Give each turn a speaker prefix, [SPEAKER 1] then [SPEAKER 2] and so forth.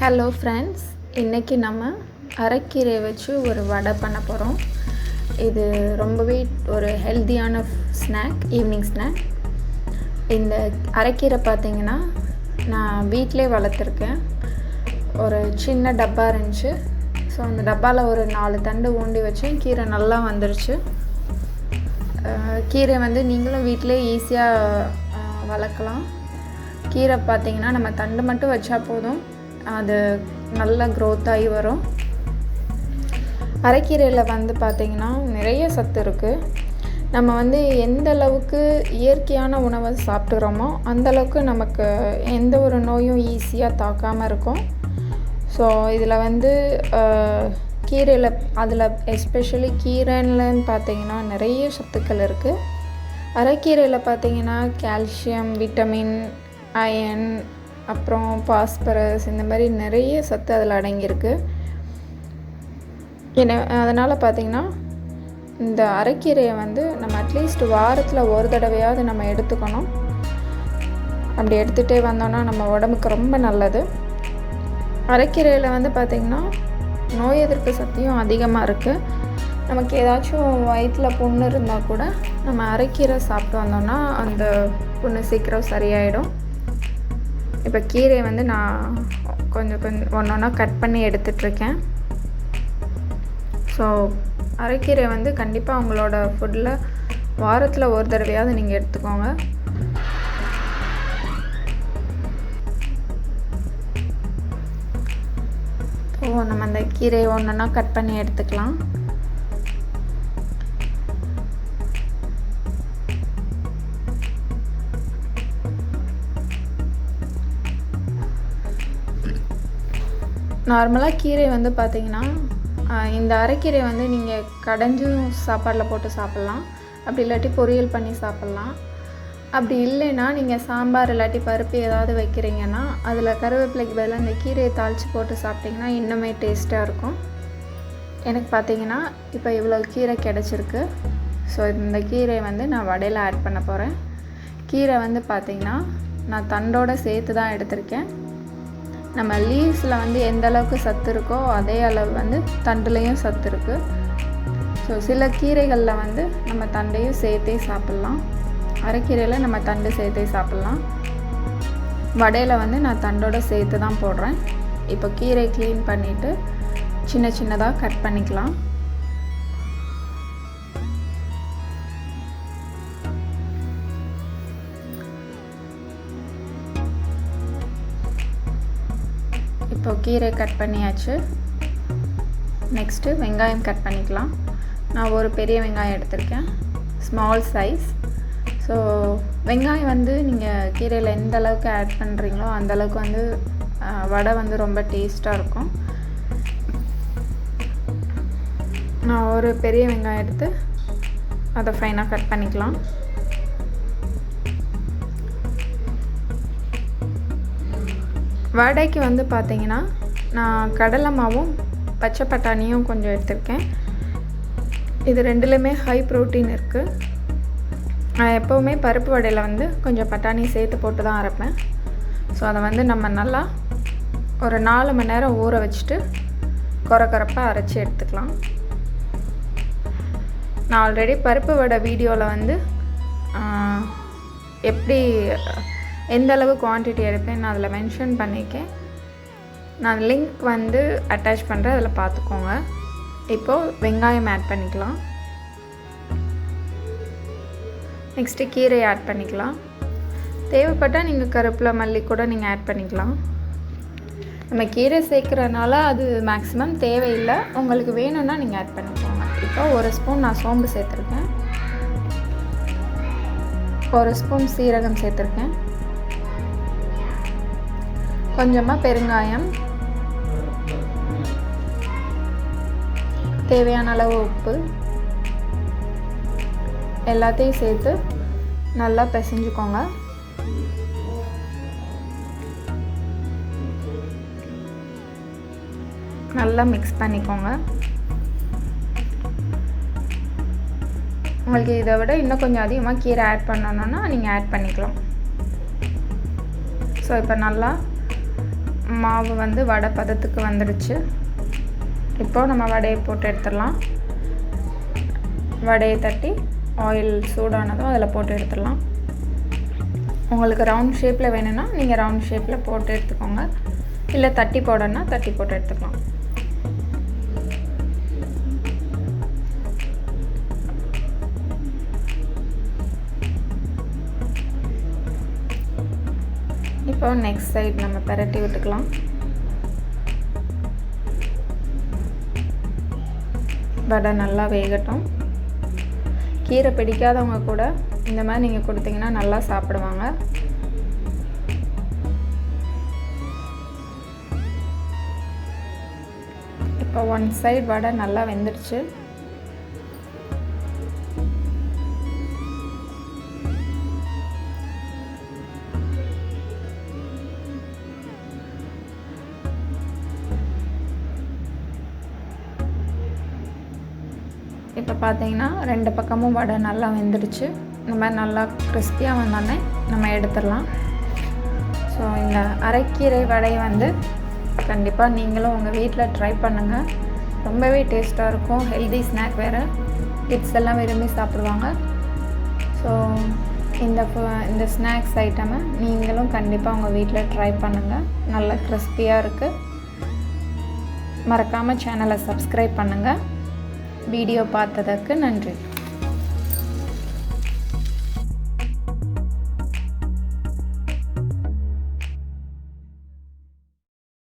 [SPEAKER 1] Hello friends, இன்றைக்கி நம்ம அரைக்கீரை வச்சு ஒரு வடை பண்ண போகிறோம். இது ரொம்பவே ஒரு ஹெல்த்தியான ஸ்நாக், ஈவினிங் ஸ்நாக். இந்த அரைக்கீரை பார்த்திங்கன்னா நான் வீட்டிலே வளர்த்துருக்கேன். ஒரு சின்ன டப்பா இருந்துச்சு. ஸோ அந்த டப்பாவில் ஒரு 4 தண்டு ஊண்டி வச்சேன். கீரை நல்லா வந்துருச்சு. கீரை நீங்களும் வீட்டிலே ஈஸியாக வளர்க்கலாம். கீரை பார்த்திங்கன்னா நம்ம தண்டு மட்டும் வச்சா போதும், அது நல்லா க்ரோத் ஆகி வரும். அரைக்கீரையில் பார்த்திங்கன்னா நிறைய சத்து இருக்குது. நம்ம எந்த அளவுக்கு இயற்கையான உணவை சாப்பிட்றோமோ அந்தளவுக்கு நமக்கு எந்த ஒரு நோயும் ஈஸியாக தாக்காமல் இருக்கும். ஸோ இதில் கீரையில் அதில் எஸ்பெஷலி கீரைன்னு பார்த்திங்கன்னா நிறைய சத்துக்கள் இருக்குது. அரைக்கீரையில் பார்த்திங்கன்னா கால்சியம், விட்டமின், அயன், அப்புறம் பாஸ்பரஸ், இந்த மாதிரி நிறைய சத்து அதில் அடங்கியிருக்கு. அதனால் பார்த்திங்கன்னா இந்த அரைக்கீரையை நம்ம அட்லீஸ்ட் வாரத்தில் ஒரு தடவையாவது நம்ம எடுத்துக்கணும். அப்படி எடுத்துகிட்டே வந்தோன்னா நம்ம உடம்புக்கு ரொம்ப நல்லது. அரைக்கீரையில் பார்த்திங்கன்னா நோய் எதிர்ப்பு சக்தியும் அதிகமாக இருக்குது. நமக்கு ஏதாச்சும் வயிற்றில் புண்ணு இருந்தால் கூட நம்ம அரைக்கீரை சாப்பிட்டு வந்தோன்னா அந்த புண்ணு சீக்கிரம் சரியாயிடும். இப்போ கீரையை நான் கொஞ்சம் ஒன்று ஒன்றா கட் பண்ணி எடுத்துகிட்ருக்கேன். ஸோ அரைக்கீரை கண்டிப்பாக உங்களோட ஃபுட்டில் வாரத்தில் ஒரு தடவையாவது நீங்கள் எடுத்துக்கோங்க. ஸோ நம்ம அந்த கீரையை ஒன்று ஒன்றா கட் பண்ணி எடுத்துக்கலாம். நார்மலாக கீரை பார்த்திங்கன்னா இந்த அரைக்கீரை நீங்கள் கடைஞ்சும் சாப்பாடில் போட்டு சாப்பிட்லாம். அப்படி இல்லாட்டி பொரியல் பண்ணி சாப்பிட்லாம். அப்படி இல்லைன்னா நீங்கள் சாம்பார் இல்லாட்டி பருப்பு ஏதாவது வைக்கிறீங்கன்னா அதில் கருவேப்பிலைக்கு பதிலாக இந்த கீரையை தாளித்து போட்டு சாப்பிட்டிங்கன்னா இன்னுமே டேஸ்ட்டாக இருக்கும். எனக்கு பார்த்திங்கன்னா இப்போ இவ்வளோ கீரை கிடச்சிருக்கு. ஸோ இந்த கீரையை நான் வடையில் ஆட் பண்ண போகிறேன். கீரை பார்த்திங்கன்னா நான் தண்டோடு சேர்த்து தான் எடுத்திருக்கேன். நம்ம லீவ்ஸில் எந்த அளவுக்கு சத்து இருக்கோ அதே அளவு தண்டுலேயும் சத்து இருக்குது. ஸோ சில கீரைகளில் நம்ம தண்டையும் சேர்த்தே சாப்பிட்லாம். அரைக்கீரையில் நம்ம தண்டு சேர்த்தே சாப்பிட்லாம். வடையில் நான் தண்டோடு சேர்த்து தான் போடுறேன். இப்போ கீரை க்ளீன் பண்ணிவிட்டு சின்ன சின்னதாக கட் பண்ணிக்கலாம். இப்போ கீரை கட் பண்ணியாச்சு. நெக்ஸ்ட்டு வெங்காயம் கட் பண்ணிக்கலாம். நான் ஒரு பெரிய வெங்காயம் எடுத்திருக்கேன், ஸ்மால் சைஸ். ஸோ வெங்காயம் நீங்கள் கீரையில் எந்த அளவுக்கு ஆட் பண்ணுறீங்களோ அந்தளவுக்கு வடை ரொம்ப டேஸ்ட்டாக இருக்கும். நான் ஒரு பெரிய வெங்காயம் எடுத்து அதை ஃபைனாக கட் பண்ணிக்கலாம். வடைக்கு பார்த்திங்கன்னா நான் கடலை மாவும் பச்சை பட்டாணியும் கொஞ்சம் எடுத்திருக்கேன். இது ரெண்டுலேயுமே ஹை ப்ரோட்டீன் இருக்குது. நான் எப்போவுமே பருப்பு வடையில் கொஞ்சம் பட்டாணி சேர்த்து போட்டு தான் அரைப்பேன். ஸோ அதை நம்ம நல்லா ஒரு 4 மணி நேரம் ஊற வச்சுட்டு கொரப்பாக அரைச்சி எடுத்துக்கலாம். நான் ஆல்ரெடி பருப்பு வடை வீடியோவில் எப்படி எந்த அளவு குவான்டிட்டி எடுப்பேன் நான் அதில் மென்ஷன் பண்ணியிருக்கேன். நான் லிங்க் அட்டாச் பண்ணுறேன், அதில் பார்த்துக்கோங்க. இப்போது வெங்காயம் ஆட் பண்ணிக்கலாம். நெக்ஸ்ட்டு கீரை ஆட் பண்ணிக்கலாம். தேவைப்பட்டால் நீங்கள் கருவேப்பிலை, மல்லி கூட நீங்கள் ஆட் பண்ணிக்கலாம். நம்ம கீரை சேர்க்குறதுனால அது மேக்ஸிமம் தேவையில்லை. உங்களுக்கு வேணும்னா நீங்கள் ஆட் பண்ணிக்கோங்க. இப்போ 1 ஸ்பூன் நான் சோம்பு சேர்த்துருக்கேன், 1 ஸ்பூன் சீரகம் சேர்த்துருக்கேன், கொஞ்சமாக பெருங்காயம், தேவையான அளவு உப்பு, எல்லாத்தையும் சேர்த்து நல்லா பிசைஞ்சுக்கோங்க. நல்லா மிக்ஸ் பண்ணிக்கோங்க. உங்களுக்கு இதை விட இன்னும் கொஞ்சம் அதிகமாக கீரை ஆட் பண்ணணுன்னா நீங்கள் ஆட் பண்ணிக்கலாம். ஸோ இப்போ நல்லா மாவு வந்து வடை பதத்துக்கு வந்துடுச்சு. இப்போது நம்ம வடையை போட்டு எடுத்துடலாம். வடையை தட்டி ஆயில் சூடானதும் அதில் போட்டு எடுத்துடலாம். உங்களுக்கு ரவுண்ட் ஷேப்பில் வேணும்னா நீங்கள் ரவுண்ட் ஷேப்பில் போட்டு எடுத்துக்கோங்க. இல்லை தட்டி போடணுன்னா தட்டி போட்டு எடுத்துக்கலாம். இப்போ நெக்ஸ்ட் சைடு நம்ம பரட்டி விட்டுக்கலாம். வடை நல்லா வேகட்டும். கீரை பிடிக்காதவங்க கூட இந்த மாதிரி நீங்கள் கொடுத்தீங்கன்னா நல்லா சாப்பிடுவாங்க. இப்போ ஒன் சைடு வடை நல்லா வெந்துடுச்சு. இப்போ பார்த்தீங்கன்னா 2 பக்கமும் வடை நல்லா வெந்துடுச்சு. இந்த மாதிரி நல்லா கிறிஸ்பியாக வந்தோடனே நம்ம எடுத்துடலாம். ஸோ இந்த அரைக்கீரை வடை வந்து கண்டிப்பாக நீங்களும் உங்கள் வீட்டில் ட்ரை பண்ணுங்கள். ரொம்பவே டேஸ்ட்டாக இருக்கும். ஹெல்தி ஸ்நாக் வேறு. கிட்ஸ் எல்லாம் விரும்பி சாப்பிடுவாங்க. ஸோ இந்த ஸ்நாக்ஸ் ஐட்டமை நீங்களும் கண்டிப்பாக உங்கள் வீட்டில் ட்ரை பண்ணுங்கள். நல்லா கிறிஸ்பியாக இருக்குது. மறக்காமல் சேனலை சப்ஸ்கிரைப் பண்ணுங்கள். வீடியோ பார்த்ததற்கு நன்றி.